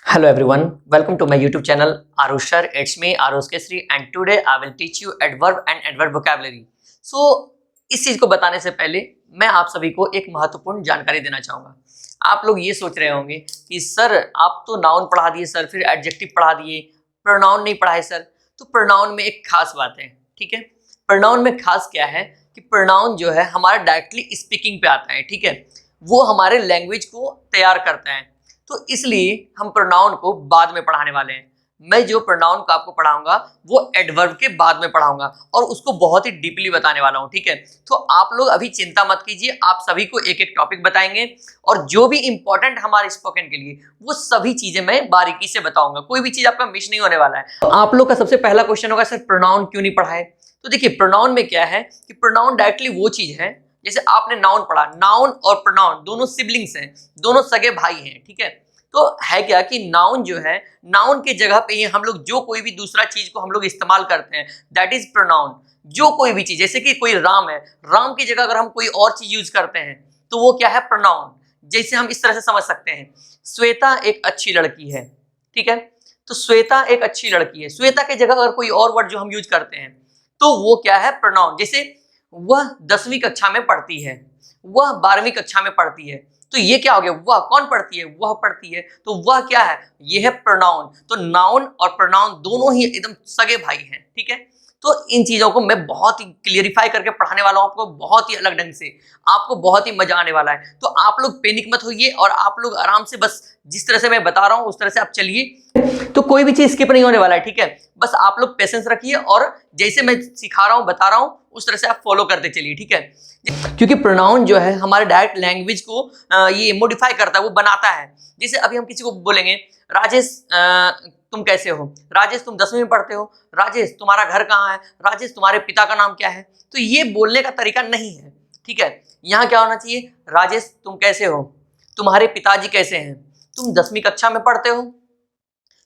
Hello everyone, welcome to my YouTube channel Arush sir. It's me Arush Kesri and today I will teach you adverb and adverb vocabulary. So इस चीज को बताने से पहले मैं आप सभी को एक महत्वपूर्ण जानकारी देना चाहूंगा। आप लोग ये सोच रहे होंगे कि सर आप तो नाउन पढ़ा दिए सर, फिर एडजेक्टिव पढ़ा दिए, प्रोनाउन नहीं पढ़ाए सर। तो प्रोनाउन में एक खास बात है, ठीक है। प्रोनाउन में खास क्या है कि प्रोनाउन जो है हमारा डायरेक्टली स्पीकिंग पे आता है, ठीक है। वो हमारे लैंग्वेज को तैयार करता है, तो इसलिए हम प्रोनाउन को बाद में पढ़ाने वाले हैं। मैं जो प्रोनाउन को आपको पढ़ाऊंगा वो एडवर्ब के बाद में पढ़ाऊंगा और उसको बहुत ही डीपली बताने वाला हूं, ठीक है। तो आप लोग अभी चिंता मत कीजिए, आप सभी को एक एक टॉपिक बताएंगे और जो भी इंपॉर्टेंट हमारे स्पोकन के लिए वो सभी चीजें मैं बारीकी से बताऊंगा। कोई भी चीज आपका मिस नहीं होने वाला है। तो आप लोग का सबसे पहला क्वेश्चन होगा, सर प्रोनाउन क्यों नहीं पढ़ाए? तो देखिए, प्रोनाउन में क्या है कि प्रोनाउन डायरेक्टली वो चीज है, जैसे आपने नाउन पढ़ा, नाउन और प्रोनाउन दोनों सिबलिंग्स हैं, दोनों सगे भाई हैं, ठीक है। तो है क्या कि नाउन जो है, नाउन के जगह पे ही हम लोग जो कोई भी दूसरा चीज को हम लोग इस्तेमाल करते हैं, दैट इज प्रोनाउन। जो कोई भी चीज, जैसे कि कोई राम है, राम की जगह अगर हम कोई और चीज यूज करते हैं तो वो क्या है? प्रोनाउन। जैसे हम इस तरह से समझ सकते हैं, श्वेता एक अच्छी लड़की है, ठीक है। तो श्वेता एक अच्छी लड़की है, श्वेता की जगह अगर कोई और वर्ड जो हम यूज करते हैं तो वो क्या है? प्रोनाउन। जैसे वह 10वीं कक्षा में पढ़ती है, वह 12वीं कक्षा में पढ़ती है, तो ये क्या हो गया? वह कौन पढ़ती है? वह पढ़ती है, तो वह क्या है? ये है प्रोनाउन। तो नाउन और प्रोनाउन दोनों ही एकदम सगे भाई हैं, ठीक है। तो इन चीजों को मैं बहुत ही क्लियरिफाई करके पढ़ाने वाला हूं आपको, बहुत ही अलग ढंग से, आपको बहुत ही मजा आने वाला है। तो आप लोग पैनिक मत होइए और आप लोग आराम से बस जिस तरह से मैं बता रहा हूं उस तरह से आप चलिए। तो कोई भी चीज स्किप नहीं होने वाला है, ठीक है। बस आप लोग पेशेंस रखिए और जैसे मैं सिखा रहा हूं, बता रहा हूं, उस तरह से आप फॉलो करते चलिए, ठीक है। क्योंकि प्रोनाउन जो है हमारे डायरेक्ट लैंग्वेज को ये मॉडिफाई करता है, वो बनाता है। जैसे अभी हम किसी को बोलेंगे, राजेश तुम कैसे हो? राजेश तुम 10वीं में पढ़ते हो? राजेश तुम्हारा घर कहाँ है? राजेश तुम्हारे पिता का नाम क्या है? तो ये बोलने का तरीका नहीं है, ठीक है। यहाँ क्या होना चाहिए? राजेश तुम कैसे हो? तुम्हारे पिताजी कैसे हैं? तुम 10वीं कक्षा में पढ़ते हो?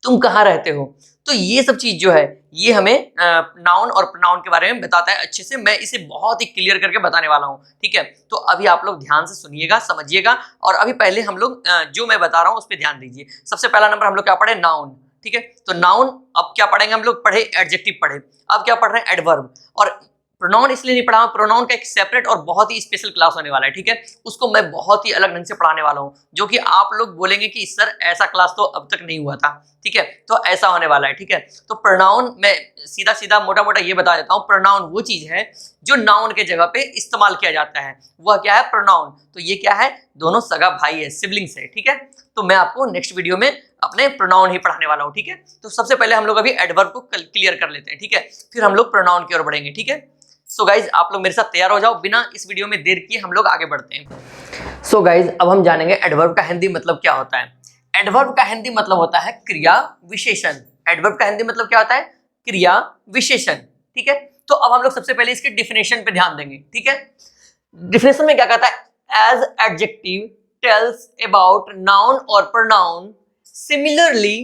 तुम कहाँ रहते हो? तो ये सब चीज जो है ये हमें नाउन और प्रोनाउन के बारे में बताता है अच्छे से। मैं इसे बहुत ही क्लियर करके बताने वाला हूँ, ठीक है। तो अभी आप लोग ध्यान से सुनिएगा, समझिएगा। और अभी पहले हम लोग जो मैं बता रहा हूँ उस पर ध्यान दीजिए। सबसे पहला नंबर हम लोग क्या पढ़े? नाउन, ठीक है। तो नाउन अब क्या पढ़ेंगे हम लोग? पढ़े एडजेक्टिव पढ़े, अब क्या पढ़ रहे हैं? एडवर्ब। और प्रोनाउन इसलिए नहीं पढ़ा, प्रोनाउन का एक सेपरेट और बहुत ही स्पेशल क्लास होने वाला है, ठीक है। उसको मैं बहुत ही अलग ढंग से पढ़ाने वाला हूँ, जो कि आप लोग बोलेंगे कि सर ऐसा क्लास तो अब तक नहीं हुआ था, ठीक है। तो ऐसा होने वाला है, ठीक है। तो प्रोनाउन मैं सीधा सीधा मोटा मोटा ये बता देता हूँ, प्रोनाउन वो चीज है जो नाउन के जगह पे इस्तेमाल किया जाता है, वह क्या है? प्रोनाउन। तो ये क्या है? दोनों सगा भाई है, सिबलिंग्स है, ठीक है। तो मैं आपको नेक्स्ट वीडियो में अपने प्रोनाउन ही पढ़ाने वाला हूँ, ठीक है। तो सबसे पहले हम लोग अभी एडवर्ब को क्लियर कर लेते हैं, ठीक है, फिर हम लोग प्रोनाउन की ओर बढ़ेंगे, ठीक है। सो गाइज आप लोग मेरे साथ तैयार हो जाओ, बिना इस वीडियो में देर किए हम लोग आगे बढ़ते हैं। सो गाइज अब हम जानेंगे एडवर्ब का हिंदी मतलब क्या होता है। एडवर्ब का हिंदी मतलब होता है क्रिया विशेषण। एडवर्ब का हिंदी मतलब क्या होता है? क्रिया विशेषण, ठीक है। तो अब हम लोग सबसे पहले इसके डिफिनेशन पे ध्यान देंगे, ठीक है। डिफिनेशन में क्या कहता है? As adjective tells about noun और pronoun, similarly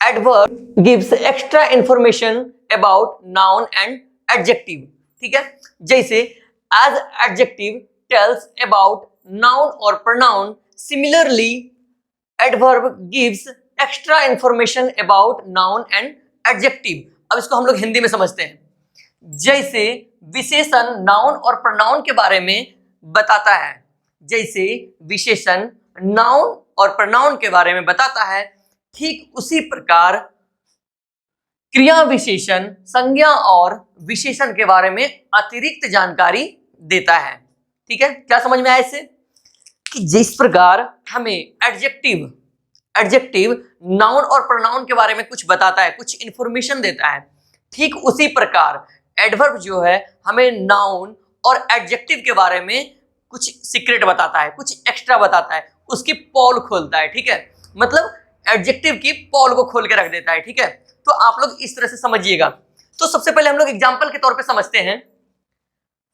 adverb gives extra information about noun and adjective, ठीक है। जैसे as adjective tells about noun और pronoun, similarly adverb gives extra information about noun and adjective. अब इसको हम लोग हिंदी में समझते हैं। जैसे विशेषण नाउन और प्रोनाउन के बारे में बताता है, जैसे विशेषण नाउन और प्रोनाउन के बारे में बताता है, ठीक उसी प्रकार क्रिया विशेषण संज्ञा और विशेषण के बारे में अतिरिक्त जानकारी देता है, ठीक है। क्या समझ में आया इससे? कि जिस प्रकार हमें एडजेक्टिव नाउन और प्रोनाउन के बारे में कुछ बताता है, कुछ इंफॉर्मेशन देता है, ठीक उसी प्रकार एडवर्ब जो है हमें नाउन और एडजेक्टिव के बारे में कुछ सीक्रेट बताता है, कुछ एक्स्ट्रा बताता है, उसकी पोल खोलता है, ठीक है। मतलब एडजेक्टिव की पोल को खोल के रख देता है, ठीक है। तो आप लोग इस तरह से समझिएगा। तो सबसे पहले हम लोग एग्जांपल के तौर पे समझते हैं।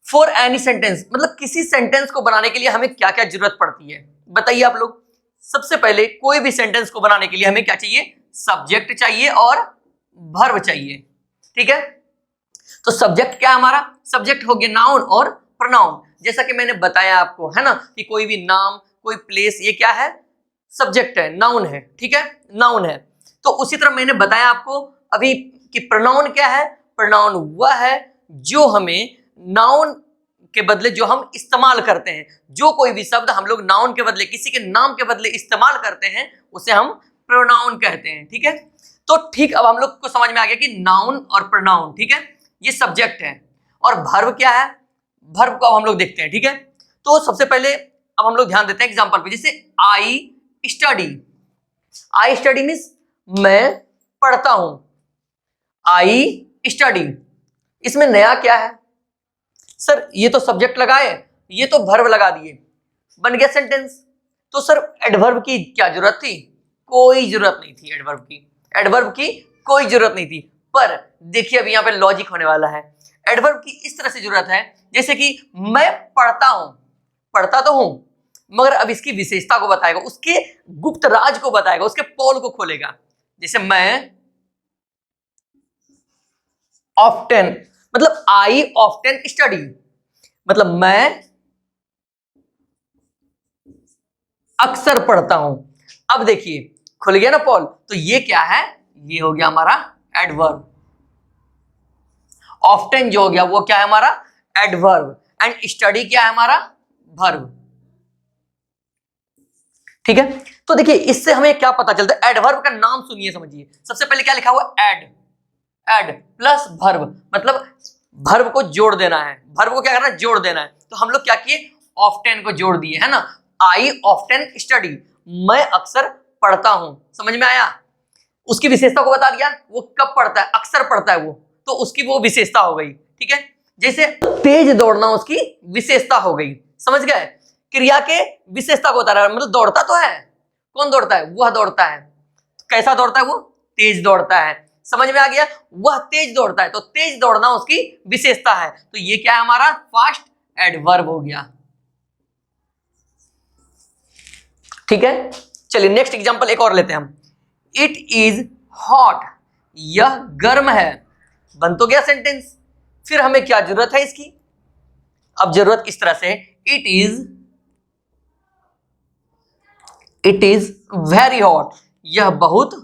फॉर एनी सेंटेंस, मतलब किसी सेंटेंस को बनाने के लिए हमें क्या क्या जरूरत पड़ती है, बताइए आप लोग। सबसे पहले कोई भी सेंटेंस को बनाने के लिए हमें क्या चाहिए? सब्जेक्ट चाहिए और वर्ब चाहिए, ठीक है। तो सब्जेक्ट क्या है हमारा? सब्जेक्ट हो गया नाउन और प्रोनाउन। जैसा कि मैंने बताया आपको, है ना, कि कोई भी नाम, कोई प्लेस, ये क्या है? सब्जेक्ट है, नाउन है, ठीक है, नाउन है। तो उसी तरह मैंने बताया आपको अभी कि प्रोनाउन क्या है। प्रोनाउन वह है जो हमें नाउन के बदले जो हम इस्तेमाल करते हैं, जो कोई भी शब्द हम लोग नाउन के बदले किसी के नाम के बदले इस्तेमाल करते हैं उसे हम प्रोनाउन कहते हैं, ठीक है। तो ठीक, अब हम लोग को समझ में आ गया कि नाउन और प्रोनाउन, ठीक है, ये सब्जेक्ट है। और वर्ब क्या है, वर्ब को अब हम लोग देखते हैं, ठीक है। तो सबसे पहले अब हम लोग ध्यान देते हैं एग्जांपल पे, जैसे I study. I study means मैं पढ़ता हूं, आई स्टडी। इसमें नया क्या है सर, ये तो सब्जेक्ट लगाए, ये तो वर्ब लगा दिए, बन गया सेंटेंस। तो सर एडवर्ब की क्या जरूरत थी, कोई जरूरत नहीं थी एडवर्ब की, एडवर्ब की कोई जरूरत नहीं थी। पर देखिए अब यहां पे लॉजिक होने वाला है। एडवर्ब की इस तरह से जरूरत है जैसे कि मैं पढ़ता हूं, पढ़ता तो हूं, मगर अब इसकी विशेषता को बताएगा, उसके गुप्त राज को बताएगा, उसके पोल को खोलेगा। जैसे मैं ऑफ्टन, मतलब आई ऑफ्टन स्टडी, मतलब मैं अक्सर पढ़ता हूं। अब देखिए खुल गया ना पोल, तो ये क्या है, ये हो गया हमारा एडवर्ब। ऑफ्टन जो हो गया वो क्या है हमारा एडवर्ब, एंड स्टडी क्या है हमारा वर्ब, ठीक है। तो देखिए इससे हमें क्या पता चलता है, एडवर्ब का नाम सुनिए समझिए। सबसे पहले क्या लिखा हुआ, एड, एड प्लस वर्ब, मतलब वर्ब को जोड़ देना है, वर्ब को क्या करना है, जोड़ देना है। तो हम लोग क्या किए, ऑफ्टन को जोड़ दिए, है ना। आई ऑफ्टन स्टडी, मैं अक्सर पढ़ता हूं, समझ में आया। उसकी विशेषता को बता दिया, वो कब पढ़ता है, अक्सर पढ़ता है वो, तो उसकी वो विशेषता हो गई, ठीक है। जैसे तेज दौड़ना उसकी विशेषता हो गई, समझ गए। क्रिया के विशेषता को बता रहा है, मतलब दौड़ता तो है, कौन दौड़ता है, वह दौड़ता है। कैसा दौड़ता है वो, तेज दौड़ता है, समझ में आ गया, वह तेज दौड़ता है, तो तेज दौड़ना उसकी विशेषता है। तो ये क्या है हमारा फास्ट एडवर्ब हो गया, ठीक है। चलिए नेक्स्ट एग्जांपल एक और लेते हैं हम। इट इज हॉट, यह गर्म है, बन तो गया सेंटेंस। फिर हमें क्या जरूरत है इसकी, अब जरूरत इस तरह से, इट इज वेरी हॉट, यह बहुत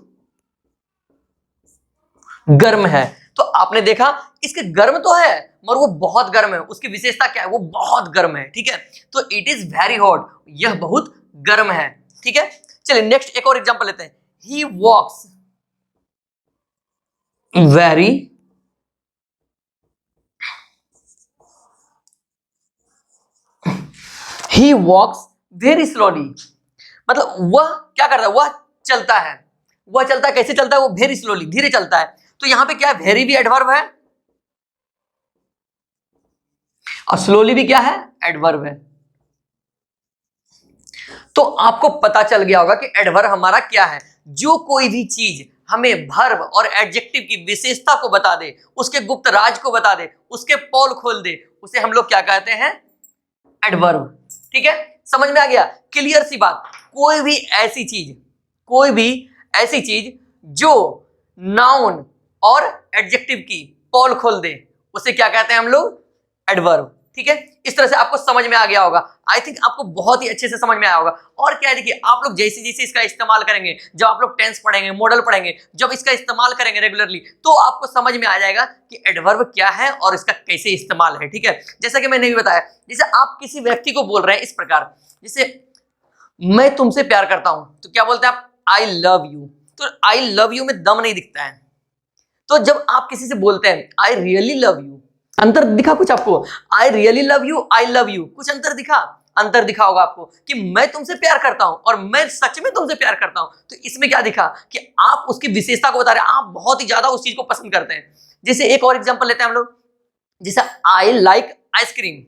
गर्म है। तो आपने देखा इसके गर्म तो है मगर वो बहुत गर्म है, उसकी विशेषता क्या है, वो बहुत गर्म है, ठीक है। तो इट इज वेरी हॉट, यह बहुत गर्म है, ठीक है। चलिए नेक्स्ट एक और एग्जांपल लेते हैं। ही वॉक्स वेरी ही वॉक्स वेरी स्लोली, मतलब वह क्या करता है, वह चलता है, वह चलता है, कैसे चलता है, वो वेरी स्लोली, धीरे चलता है। तो यहां पे क्या है, वेरी भी एडवर्ब है और स्लोली भी क्या है, एडवर्ब है। तो आपको पता चल गया होगा कि एडवर्ब हमारा क्या है, जो कोई भी चीज हमें वर्ब और एडजेक्टिव की विशेषता को बता दे, उसके गुप्त राज को बता दे, उसके पोल खोल दे, उसे हम लोग क्या कहते हैं, एडवर्ब, ठीक है। समझ में आ गया, क्लियर सी बात। कोई भी ऐसी चीज जो नाउन और एडजेक्टिव की पोल खोल दे, उसे क्या कहते हैं हम लोग, एडवर्ब, ठीक है। इस तरह से आपको समझ में आ गया होगा, आई थिंक आपको बहुत ही अच्छे से समझ में आया होगा। और क्या है, देखिए आप लोग जैसे जैसे इसका इस्तेमाल करेंगे, जब आप लोग टेंस पढ़ेंगे, मॉडल पढ़ेंगे, जब इसका इस्तेमाल करेंगे रेगुलरली, तो आपको समझ में आ जाएगा कि एडवर्ब क्या है और इसका कैसे इस्तेमाल है, ठीक है। जैसा कि मैंने भी बताया, जैसे आप किसी व्यक्ति को बोल रहे हैं इस प्रकार, जैसे मैं तुमसे प्यार करता हूं, तो क्या बोलते हैं आप, आई लव यू। तो आई लव यू में दम नहीं दिखता है। तो जब आप किसी से बोलते हैं आई रियली लव यू, अंतर दिखा कुछ आपको, I really love you, I love you, कुछ अंतर दिखा, अंतर दिखा होगा आपको कि मैं तुमसे प्यार करता हूं और मैं सच में तुमसे प्यार करता हूं। तो इसमें क्या दिखा कि आप उसकी विशेषता को बता रहे हैं, आप बहुत ही ज्यादा उस चीज को पसंद करते हैं। जैसे एक और एग्जांपल लेते हैं हम लोग, जैसे आई लाइक आइसक्रीम,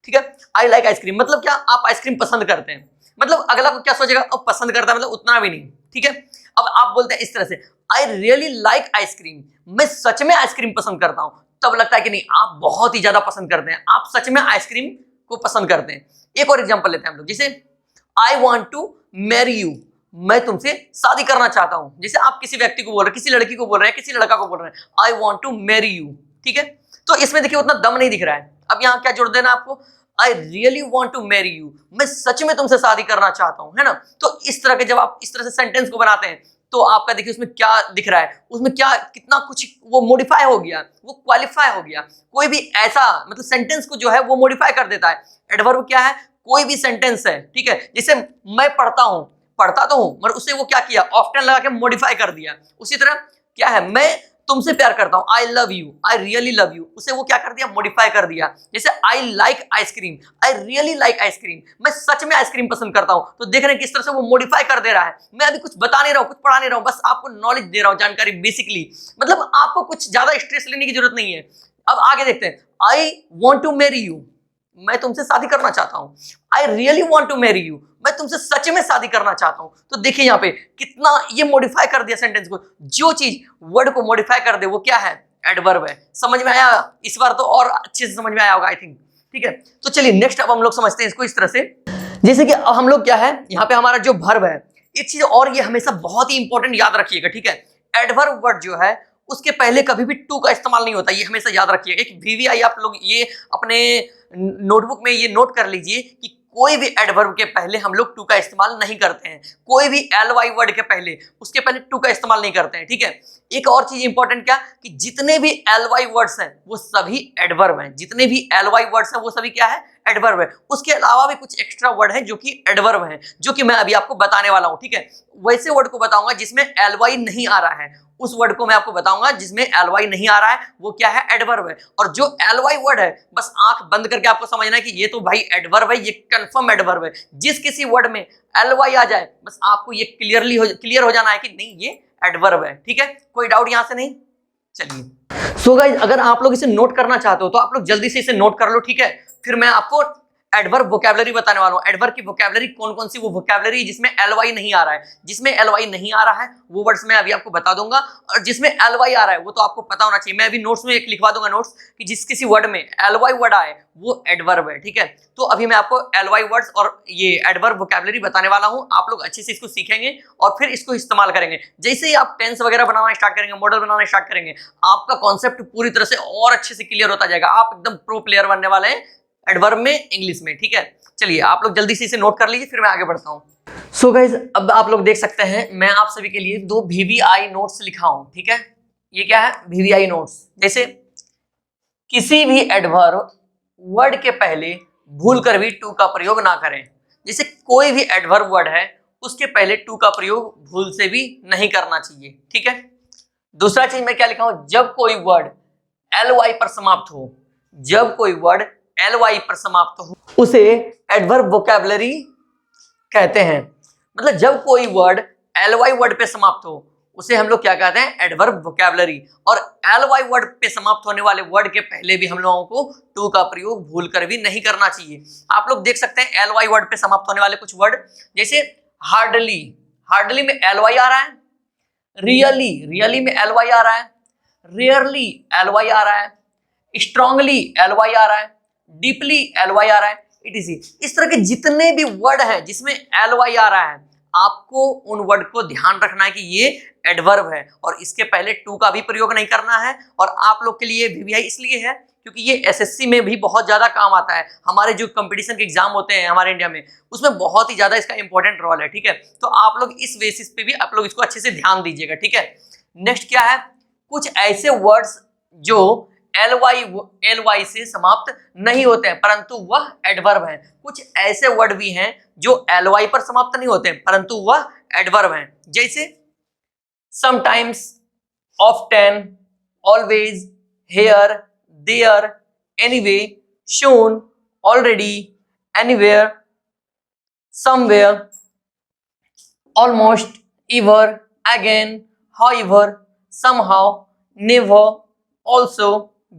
ठीक है। आई लाइक आइसक्रीम मतलब क्या, आप आइसक्रीम पसंद करते हैं, मतलब अगला को क्या सोचेगा, अब पसंद करता है मतलब उतना भी नहीं, ठीक है। अब आप बोलते हैं इस तरह से, आई रियली लाइक आइसक्रीम, मैं सच में आइसक्रीम पसंद करता हूं, तब लगता है कि नहीं आप बहुत ही ज्यादा पसंद करते हैं, आप सच में आइसक्रीम को पसंद करते हैं। एक और एग्जांपल लेते हैं हम लोग, जैसे I want to marry you, मैं तुमसे शादी करना चाहता हूं। जैसे आप किसी व्यक्ति को बोल रहे हैं, किसी लड़की को बोल रहे हैं, किसी लड़का को बोल रहे हैं, I want to marry you, ठीक है। तो इसमें देखिए उतना दम नहीं दिख रहा है। अब यहां क्या जोड़ देना आपको, I really want to marry you, मैं सच में तुमसे शादी करना चाहता हूं, है ना। तो इस तरह के जब आप इस तरह से सेंटेंस को बनाते हैं तो आपका देखिए उसमें क्या दिख रहा है, उसमें क्या कितना कुछ वो मॉडिफाई हो गया, वो क्वालिफाई हो गया। कोई भी ऐसा मतलब सेंटेंस को जो है वो मॉडिफाई कर देता है। एडवर्ब क्या है, कोई भी सेंटेंस है, ठीक है। जैसे मैं पढ़ता हूं, पढ़ता तो हूं मगर उससे वो क्या किया, ऑफ्टन लगा के मॉडिफाई कर दिया। उसी तरह क्या है, मैं तुमसे प्यार करता हूं, I love you, I really love you, उसे वो क्या कर दिया, मॉडिफाई कर दिया। जैसे I like ice cream, I really like ice cream, मैं सच में आइसक्रीम पसंद करता हूं। तो देख रहे हैं किस तरह से वो मॉडिफाई कर दे रहा है। मैं अभी कुछ बता नहीं रहा हूं, कुछ पढ़ा नहीं रहा हूं, बस आपको नॉलेज दे रहा हूं, जानकारी बेसिकली। मतलब आपको कुछ ज्यादा स्ट्रेस लेने की जरूरत नहीं है। अब आगे देखते हैं, I want to marry you, मैं तुमसे शादी करना चाहता हूं। I really want to marry you, मैं तुमसे सच में शादी करना चाहता हूं। तो देखिए यहाँ पे कितना ये मॉडिफाई कर दिया सेंटेंस को। जो चीज वर्ड को मॉडिफाई कर दे वो क्या है, एडवर्ब है। समझ में आया, इस बार तो और अच्छे से समझ में आया होगा आई थिंक, ठीक है। तो चलिए नेक्स्ट अब हम लोग समझते हैं इसको इस तरह से, जैसे कि अब हम लोग क्या है, यहाँ पे हमारा जो वर्ब है, एक चीज और ये हमेशा बहुत ही इंपॉर्टेंट याद रखिएगा, ठीक है। एडवर्ब वर्ड जो है उसके पहले कभी भी टू का इस्तेमाल नहीं होता, ये हमेशा याद रखिएगा। एक वीवीआई आप लोग ये अपने नोटबुक में ये नोट कर लीजिए कि कोई भी एडवर्ब के पहले हम लोग टू का इस्तेमाल नहीं करते हैं। कोई भी एलवाई वर्ड के पहले, उसके पहले टू का इस्तेमाल नहीं करते हैं, ठीक है। एक और चीज इंपॉर्टेंट क्या, कि जितने भी एलवाई वर्ड्स हैं वो सभी एडवर्ब हैं। जितने भी एलवाई वर्ड्स हैं वो सभी क्या है, एडवर्ब है। उसके अलावा भी कुछ एक्स्ट्रा वर्ड है जो कि एडवर्ब है, जो कि मैं अभी आपको बताने वाला हूं, ठीक है। वैसे वर्ड को बताऊंगा जिसमें एलवाई नहीं आ रहा है, उस वर्ड को मैं आपको बताऊंगा जिसमें एलवाई नहीं आ रहा है, वो क्या है, एडवर्ब है। और जो एलवाई वर्ड है बस आंख बंद करके आपको समझना है कि ये तो भाई एडवर्ब है, ये कंफर्म एडवर्ब है। जिस किसी वर्ड में एलवाई आ जाए बस आपको ये क्लियर हो जाना है कि नहीं ये एडवर्ब है, ठीक है। कोई डाउट यहां से नहीं, चलिए। सो गाइस अगर आप लोग इसे नोट करना चाहते हो तो आप लोग जल्दी से इसे नोट कर लो, ठीक है। फिर मैं आपको एडवर्ब वोकैबुलरी बताने वाला हूं। एडवर्ब की वोकैबुलरी कौन कौन सी वो वोकैबुलरी जिसमें एलवाई नहीं आ रहा है, जिसमें एलवाई नहीं आ रहा है वो वर्ड्स मैं अभी आपको बता दूंगा। और जिसमें एलवाई आ रहा है वो तो आपको पता होना चाहिए। मैं अभी नोट्स में एक लिखवा दूंगा नोट्स कि जिस किसी वर्ड में एलवाई वर्ड आए वो एडवर्ब है, ठीक है। तो अभी मैं आपको एलवाई वर्ड्स और ये एडवर्ब वोकैबुलरी बताने वाला हूं। आप लोग अच्छे से इसको सीखेंगे और फिर इसको इस्तेमाल करेंगे। जैसे ही आप टेंस वगैरह बनाना स्टार्ट करेंगे, मॉडल बनाना स्टार्ट करेंगे, आपका कॉन्सेप्ट पूरी तरह से और अच्छे से क्लियर होता जाएगा। आप एकदम प्रो प्लेयर बनने वाले हैं एडवर्ब में, इंग्लिश में, ठीक है। चलिए आप लोग जल्दी से इसे नोट कर लीजिए, फिर मैं आगे बढ़ता हूं। सो गाइज अब आप लोग देख सकते हैं मैं आप सभी के लिए 2 VVI नोट्स लिखा हूं, ठीक है। ये क्या है, VVI नोट्स। जैसे किसी भी एडवर्ब वर्ड के पहले भूल कर भी टू का प्रयोग ना करें। जैसे कोई भी एडवर्ब वर्ड है उसके पहले टू का प्रयोग भूल से भी नहीं करना चाहिए, ठीक है। दूसरा चीज मैं क्या लिखा हूं, जब कोई वर्ड LY पर समाप्त हो, जब कोई वर्ड LY पर समाप्त हो उसे एडवर्ब वोकैबुलरी कहते हैं। मतलब जब कोई वर्ड LY वर्ड पे समाप्त हो उसे हम लोग क्या कहते हैं, एडवर्ब वोकैबुलरी। और LY वर्ड पे समाप्त होने वाले वर्ड के पहले भी हम लोगों को टू का प्रयोग भूल कर भी नहीं करना चाहिए। आप लोग देख सकते हैं LY वर्ड पे समाप्त होने वाले कुछ वर्ड, जैसे हार्डली, हार्डली में LY आ रहा है, रियली, रियली में LY आ रहा है, रेयरली LY आ रहा है, स्ट्रांगली LY आ रहा है, डीपली LY आ रहा है, इटीसी। इस तरह के जितने भी वर्ड हैं जिसमें LY आ रहा है आपको उन वर्ड को ध्यान रखना है कि ये एडवर्ब है और इसके पहले टू का भी प्रयोग नहीं करना है। और आप लोग के लिए VVI इसलिए है क्योंकि ये SSC में भी बहुत ज्यादा काम आता है। हमारे जो कंपटीशन के एग्जाम होते हैं हमारे इंडिया में उसमें बहुत ही ज्यादा इसका इंपॉर्टेंट रोल है, ठीक है। तो आप लोग इस बेसिस पे भी आप लोग इसको अच्छे से ध्यान दीजिएगा, ठीक है। नेक्स्ट क्या है, कुछ ऐसे वर्ड्स जो LY से समाप्त नहीं होते हैं परंतु वह एडवर्ब हैं। कुछ ऐसे वर्ड भी हैं जो LY पर समाप्त नहीं होते हैं परंतु वह एडवर्ब हैं। जैसे sometimes, often, always, here, there, anyway, soon, already, anywhere, somewhere, almost, ever, again, however, somehow, never, also,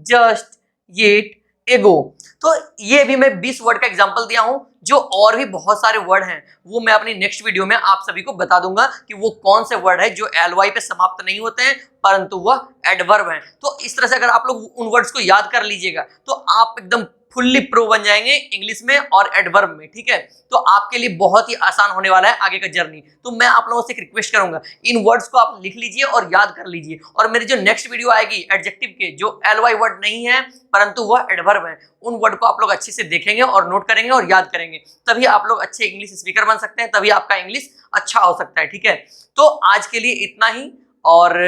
just, yet, ago। तो ये भी मैं 20 वर्ड का एग्जांपल दिया हूं। जो और भी बहुत सारे वर्ड हैं वो मैं अपनी नेक्स्ट वीडियो में आप सभी को बता दूंगा कि वो कौन से वर्ड है जो LY पे समाप्त नहीं होते हैं परंतु वह एडवर्ब हैं। तो इस तरह से अगर आप लोग उन वर्ड्स को याद कर लीजिएगा तो आप एकदम फुल्ली प्रो बन जाएंगे इंग्लिश में और एडवर्ब में, ठीक है। तो आपके लिए बहुत ही आसान होने वाला है आगे का जर्नी। तो मैं आप लोगों से एक रिक्वेस्ट करूंगा, इन वर्ड्स को आप लिख लीजिए और याद कर लीजिए। और मेरी जो नेक्स्ट वीडियो आएगी एडजेक्टिव के, जो एलवाई वर्ड नहीं है परंतु वह एडवर्ब है, उन वर्ड को आप लोग अच्छे से देखेंगे और नोट करेंगे और याद करेंगे, तभी आप लोग अच्छे इंग्लिश स्पीकर बन सकते हैं, तभी आपका इंग्लिश अच्छा हो सकता है, ठीक है। तो आज के लिए इतना ही, और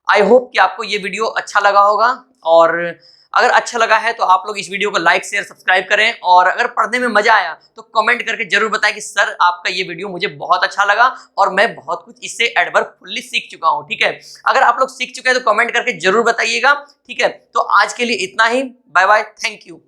आई होप कि आपको ये वीडियो अच्छा लगा होगा। और अगर अच्छा लगा है तो आप लोग इस वीडियो को लाइक शेयर सब्सक्राइब करें, और अगर पढ़ने में मजा आया तो कमेंट करके जरूर बताएं कि सर आपका ये वीडियो मुझे बहुत अच्छा लगा और मैं बहुत कुछ इससे एडवर्ब फुल्ली सीख चुका हूं, ठीक है। अगर आप लोग सीख चुके हैं तो कमेंट करके जरूर बताइएगा, ठीक है। तो आज के लिए इतना ही, बाय बाय, थैंक यू।